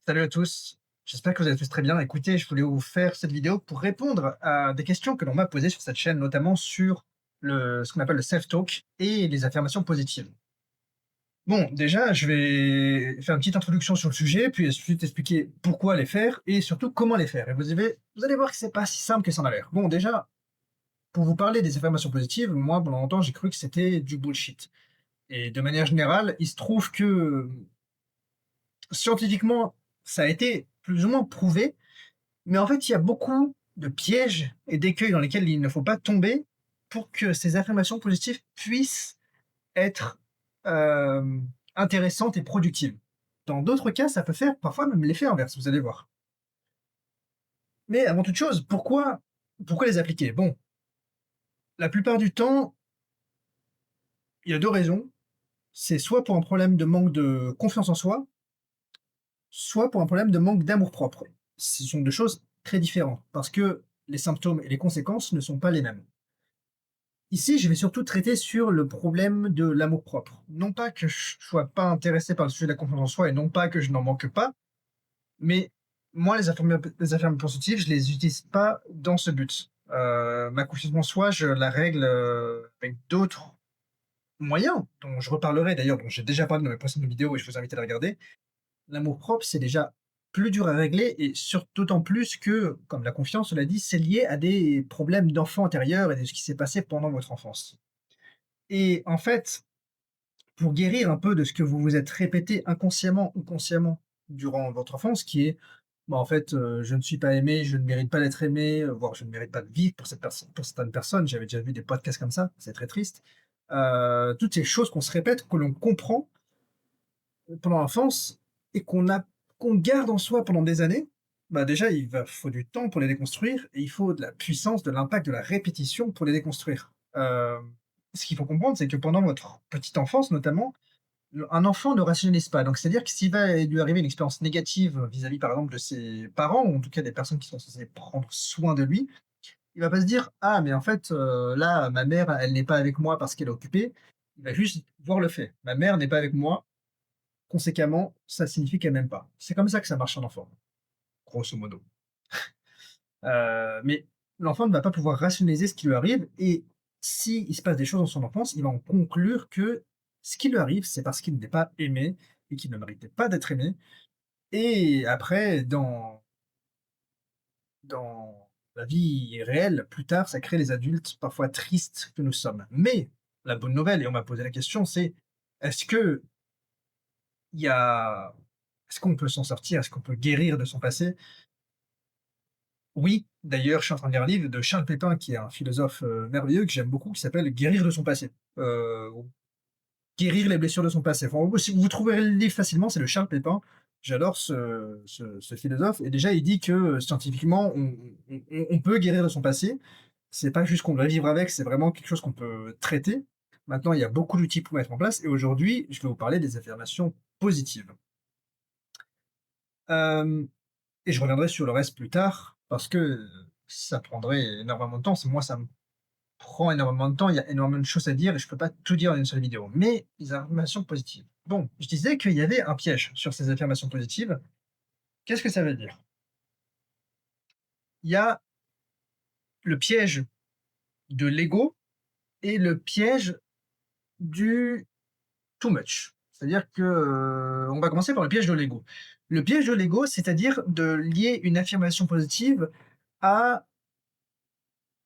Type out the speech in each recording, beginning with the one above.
Salut à tous, j'espère que vous allez tous très bien. Écoutez, je voulais vous faire cette vidéo pour répondre à des questions que l'on m'a posées sur cette chaîne, notamment sur ce qu'on appelle le self-talk et les affirmations positives. Bon, déjà, je vais faire une petite introduction sur le sujet, puis ensuite expliquer pourquoi les faire et surtout comment les faire. Et vous allez voir que c'est pas si simple que ça en a l'air. Bon, déjà, pour vous parler des affirmations positives, moi, pendant longtemps, j'ai cru que c'était du bullshit. Et de manière générale, il se trouve que scientifiquement, ça a été plus ou moins prouvé. Mais en fait, il y a beaucoup de pièges et d'écueils dans lesquels il ne faut pas tomber pour que ces affirmations positives puissent être, intéressantes et productives. Dans d'autres cas, ça peut faire parfois même l'effet inverse, vous allez voir. Mais avant toute chose, pourquoi les appliquer? Bon, la plupart du temps, il y a 2 raisons. C'est soit pour un problème de manque de confiance en soi, soit pour un problème de manque d'amour-propre. Ce sont 2 choses très différentes parce que les symptômes et les conséquences ne sont pas les mêmes. Ici, je vais surtout traiter sur le problème de l'amour-propre. Non pas que je sois pas intéressé par le sujet de la confiance en soi et non pas que je n'en manque pas, mais moi, les affirmations positives, je les utilise pas dans ce but. Ma confiance en soi, je la règle, avec d'autres moyens, dont je reparlerai d'ailleurs, dont j'ai déjà parlé dans mes précédentes vidéos et je vous invite à les regarder. L'amour-propre, c'est déjà plus dur à régler et d'autant plus que, comme la confiance, cela dit, c'est lié à des problèmes d'enfant intérieur et de ce qui s'est passé pendant votre enfance. Et en fait, pour guérir un peu de ce que vous vous êtes répété inconsciemment ou consciemment durant votre enfance, qui est, bah, en fait, je ne suis pas aimé, je ne mérite pas d'être aimé, voire je ne mérite pas de vivre pour certaines personnes. J'avais déjà vu des podcasts comme ça, c'est très triste. Toutes ces choses qu'on se répète, que l'on comprend pendant l'enfance et qu'on garde en soi pendant des années, bah, déjà, faut du temps pour les déconstruire et il faut de la puissance, de l'impact, de la répétition pour les déconstruire. Ce qu'il faut comprendre, c'est que pendant votre petite enfance notamment, un enfant ne rationalise pas. Donc c'est-à-dire que s'il va lui arriver une expérience négative vis-à-vis, par exemple, de ses parents ou en tout cas des personnes qui sont censées prendre soin de lui, il va pas se dire: «Ah mais en fait, là, ma mère, elle n'est pas avec moi parce qu'elle est occupée». Il va juste voir le fait: «Ma mère n'est pas avec moi, conséquemment, ça signifie qu'elle m'aime pas». C'est comme ça que ça marche un enfant, grosso modo. Mais l'enfant ne va pas pouvoir rationaliser ce qui lui arrive et s'il se passe des choses dans son enfance, il va en conclure que ce qui lui arrive, c'est parce qu'il n'est pas aimé et qu'il ne méritait pas d'être aimé. Et après, dans la vie réelle, plus tard, ça crée les adultes parfois tristes que nous sommes. Mais la bonne nouvelle, et on m'a posé la question, c'est est-ce que il y a est-ce qu'on peut s'en sortir? Est-ce qu'on peut guérir de son passé? Oui, d'ailleurs, je suis en train de lire un livre de Charles Pépin, qui est un philosophe, merveilleux que j'aime beaucoup, qui s'appelle «Guérir de son passé», ou «Guérir les blessures de son passé». Enfin, en gros, si vous trouverez le livre facilement, c'est de Charles Pépin. J'adore ce philosophe et déjà il dit que, scientifiquement, on peut guérir de son passé. C'est pas juste qu'on doit vivre avec, c'est vraiment quelque chose qu'on peut traiter. Maintenant, il y a beaucoup d'outils pour mettre en place et aujourd'hui, je vais vous parler des affirmations positives. Hem Et je reviendrai sur le reste plus tard parce que, ça prendrait énormément de temps. Moi, ça me prend énormément de temps. Il y a énormément de choses à dire et je peux pas tout dire en une seule vidéo. Mais les affirmations positives. Bon, je disais qu'il y avait un piège sur ces affirmations positives. Qu'est-ce que ça veut dire? Il y a le piège de l'ego et le piège du too much. C'est-à-dire que, on va commencer par le piège de l'ego. Le piège de l'ego, c'est-à-dire de lier une affirmation positive à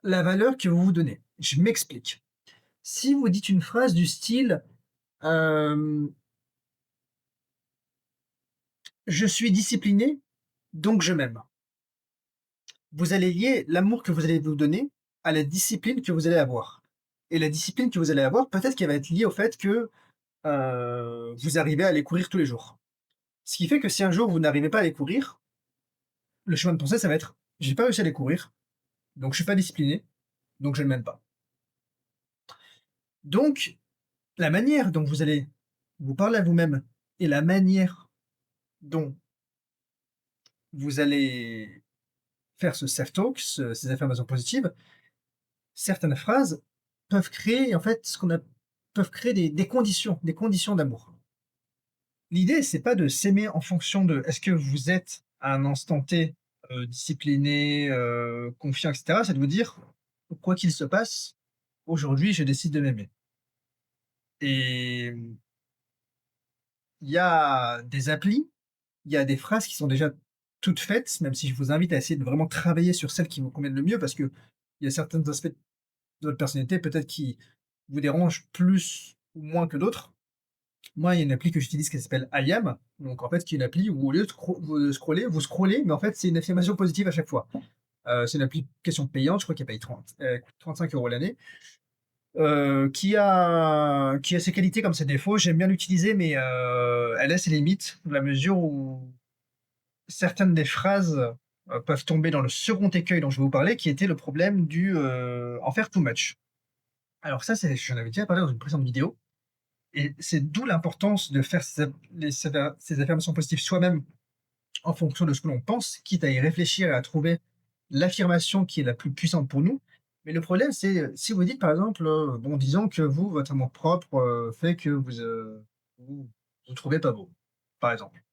la valeur que vous vous donnez. Je m'explique. Si vous dites une phrase du style, hem: «Je suis discipliné, donc je m'aime». Vous allez lier l'amour que vous allez vous donner à la discipline que vous allez avoir et la discipline que vous allez avoir, peut-être qu'elle va être liée au fait que, vous arrivez à aller courir tous les jours. Ce qui fait que si un jour vous n'arrivez pas à aller courir, le chemin de pensée, ça va être: «J'ai pas réussi à aller courir, donc je suis pas discipliné, donc je ne m'aime pas». Donc la manière dont vous allez vous parler à vous-même et la manière dont vous allez faire ce self-talk, ces affirmations positives, certaines phrases peuvent créer en fait ce qu'on a peuvent créer des conditions d'amour. L'idée, c'est pas de s'aimer en fonction de est-ce que vous êtes à un instant T, discipliné, confiant et cetera. C'est de vous dire: «Quoi qu'il se passe, aujourd'hui, je décide de m'aimer» et il y a des applis, il y a des phrases qui sont déjà toutes faites, même si je vous invite à essayer de vraiment travailler sur celles qui vous conviennent le mieux parce qu'il y a certains aspects de votre personnalité peut-être qui vous dérangent plus ou moins que d'autres. Moi, il y a une appli que j'utilise qui s'appelle IAM, donc en fait, qui est une appli où au lieu de scroller, vous scrollez, mais en fait, c'est une affirmation positive à chaque fois. C'est une application payante, je crois qu'elle paye 30, coûte 35 € l'année, qui a ses qualités comme ses défauts. J'aime bien l'utiliser, mais elle a ses limites, dans la mesure où certaines des phrases, peuvent tomber dans le second écueil dont je vais vous parler, qui était le problème du, en faire too much. Alors ça, c'est j'en avais déjà parlé dans une précédente vidéo et c'est d'où l'importance de faire ces affirmations positives soi-même en fonction de ce que l'on pense, quitte à y réfléchir et à trouver l'affirmation qui est la plus puissante pour nous. Mais le problème, c'est, si vous dites par exemple, bon disons que vous, votre amour-propre, fait que vous vous trouvez pas beau, par exemple.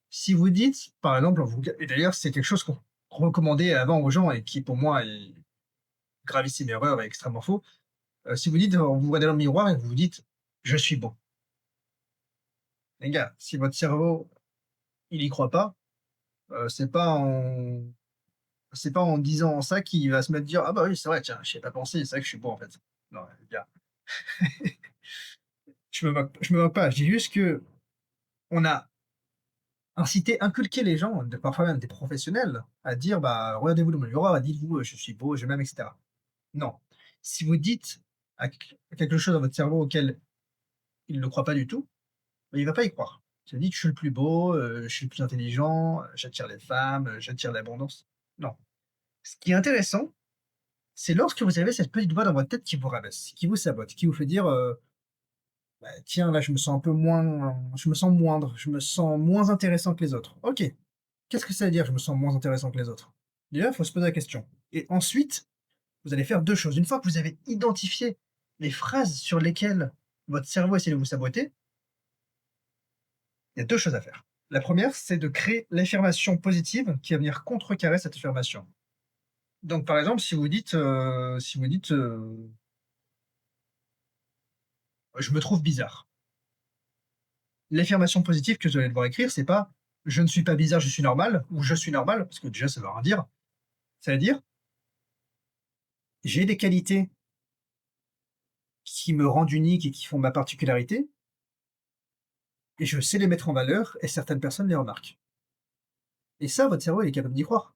Si vous dites, par exemple, vous et d'ailleurs c'est quelque chose qu'on recommandait avant aux gens et qui pour moi est gravissime erreur et extrêmement faux. Si vous dites, vous vous regardez dans le miroir et vous vous dites: «Je suis beau». Les gars, si votre cerveau, il y croit pas, c'est pas en disant ça qu'il va se mettre à dire: «Ah bah oui, c'est vrai, tiens, j'y ai pas pensé, c'est vrai que je suis beau en fait». Non, les gars, je me moque pas, je dis juste qu'on a incité, inculqué les gens, parfois même des professionnels, à dire: «Bah, regardez-vous dans le miroir et dites-vous, je suis beau, je m'aime» et cetera. Non. Si vous dites à quelque chose dans votre cerveau auquel il ne croit pas du tout, bah, il va pas y croire. Si vous dites: «Je suis le plus beau, je suis le plus intelligent, j'attire les femmes, j'attire l'abondance». Non. Ce qui est intéressant, c'est lorsque vous avez cette petite voix dans votre tête qui vous rabaisse, qui vous sabote, qui vous fait dire, «Bah, tiens, là, je me sens un peu moins je me sens moindre, je me sens moins intéressant que les autres». OK. Qu'est-ce que ça veut dire, je me sens moins intéressant que les autres? Déjà, il faut se poser la question et ensuite, vous allez faire 2 choses. Une fois que vous avez identifié les phrases sur lesquelles votre cerveau essaie de vous saboter, il y a 2 choses à faire. La première, c'est de créer l'affirmation positive qui va venir contrecarrer cette affirmation. Donc, par exemple, si vous dites: «Je me trouve bizarre». L'affirmation positive que vous allez devoir écrire, c'est pas: «Je ne suis pas bizarre, je suis normal» ou «Je suis normal», parce que déjà ça veut rien dire. Ça veut dire: «J'ai des qualités qui me rendent unique et qui font ma particularité et je sais les mettre en valeur et certaines personnes les remarquent». Et ça, votre cerveau, il est capable d'y croire.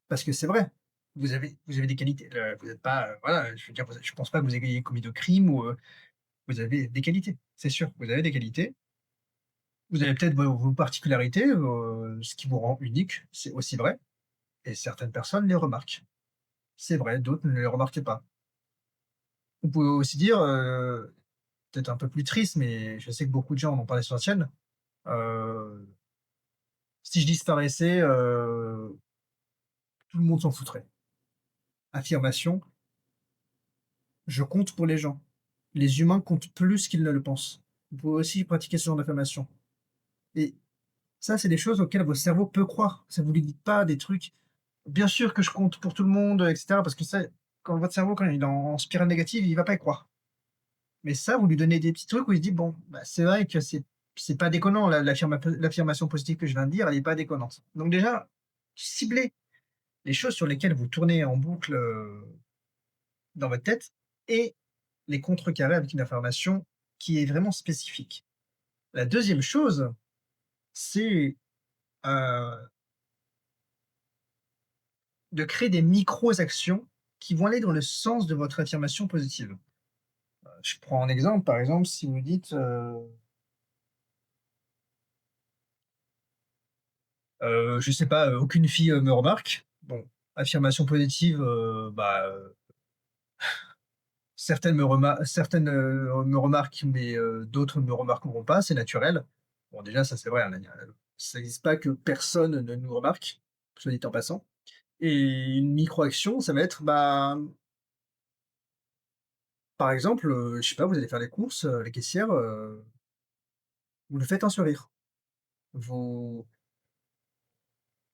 Parce que c'est vrai, vous avez des qualités, vous êtes pas, voilà, je veux dire, je pense pas que vous ayez commis de crime ou, vous avez des qualités, c'est sûr, vous avez des qualités. Vous avez peut-être vos particularités, ce qui vous rend unique, c'est aussi vrai et certaines personnes les remarquent. C'est vrai, d'autres ne les remarquent pas. Vous pouvez aussi dire, peut-être un peu plus triste, mais je sais que beaucoup de gens en ont parlé sur la chaîne, heu, si je disparaissais, tout le monde s'en foutrait. Affirmation: «Je compte pour les gens». Les humains comptent plus qu'ils ne le pensent. Vous pouvez aussi pratiquer ce genre d'affirmation et ça, c'est des choses auxquelles votre cerveau peut croire. Ça vous lui dit pas des trucs: «Bien sûr que je compte pour tout le monde», et cetera, parce que ça, quand votre cerveau, quand il est en spirale négative, il va pas y croire. Mais ça, vous lui donnez des petits trucs où il se dit: «Bon, bah, c'est vrai que c'est pas déconnant l'affirmation positive que je viens de dire, elle est pas déconnante». Donc déjà, ciblez les choses sur lesquelles vous tournez en boucle, dans votre tête et les contrecarrer avec une affirmation qui est vraiment spécifique. La deuxième chose, c'est, heu, de créer des micros actions qui vont aller dans le sens de votre affirmation positive. Je prends un exemple, par exemple, si vous dites, je sais pas, «Aucune fille, me remarque». Bon, affirmation positive, bah, certaines, me remarquent, mais d'autres ne me remarqueront pas, c'est naturel. Bon, déjà, ça, c'est vrai, hein, ça existe pas que personne ne nous remarque, soit dit en passant. Et une micro-action, ça va être, bah, par exemple, je sais pas, vous allez faire les courses, les caissières, vous lui faites un sourire, vous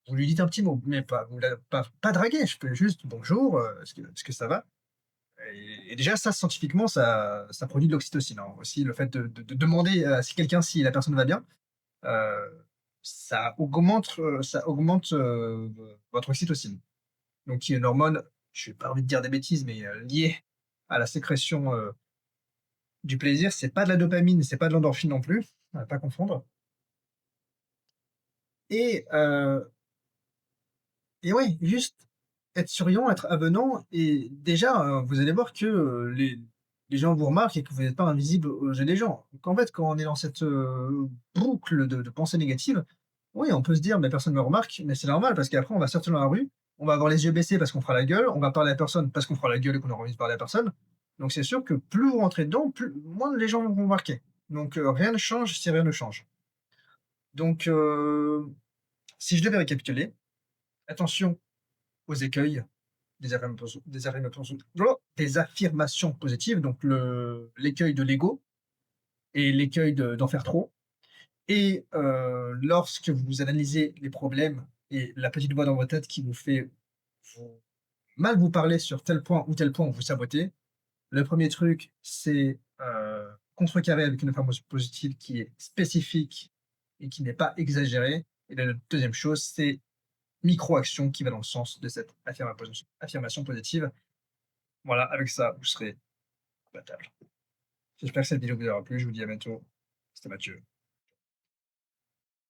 vous lui dites un petit mot, mais pas vous la pas draguer, je fais juste: «Bonjour, est-ce que ça va?» Et déjà ça scientifiquement ça produit de l'oxytocine, hein, aussi le fait de demander à si quelqu'un si la personne va bien, heu, ça augmente, votre oxytocine. Donc qui est une hormone, j'ai pas envie de dire des bêtises, mais, liée à la sécrétion, du plaisir. C'est pas de la dopamine, c'est pas de l'endorphine non plus, à pas confondre. Et ouais, juste être souriant, être avenant et déjà, vous allez voir que, les gens vous remarquent et que vous n'êtes pas invisible aux yeux des gens. Donc en fait, quand on est dans cette, boucle de pensées négatives, oui, on peut se dire: «Mais personne ne me remarque», mais c'est normal parce qu'après on va sortir dans la rue, on va avoir les yeux baissés parce qu'on fera la gueule, on va parler à personne parce qu'on fera la gueule et qu'on aura envie de parler à personne. Donc c'est sûr que plus vous rentrez dedans, plus moins les gens vont vous remarquer. Donc rien ne change si rien ne change. Donc si je devais récapituler, attention aux écueils des affirmations positives, donc l'écueil de l'ego et l'écueil d'en faire trop. Et lorsque vous analysez les problèmes et la petite voix dans votre tête qui vous fait vous mal vous parler sur tel point ou tel point où vous sabotez, le premier truc, c'est, contrecarrer avec une affirmation positive qui est spécifique et qui n'est pas exagérée. Et la 2e chose, c'est micro-action qui va dans le sens de cette affirmation positive. Voilà, avec ça, vous serez imbattable. J'espère que cette vidéo vous aura plu. Je vous dis à bientôt. C'était Mathieu.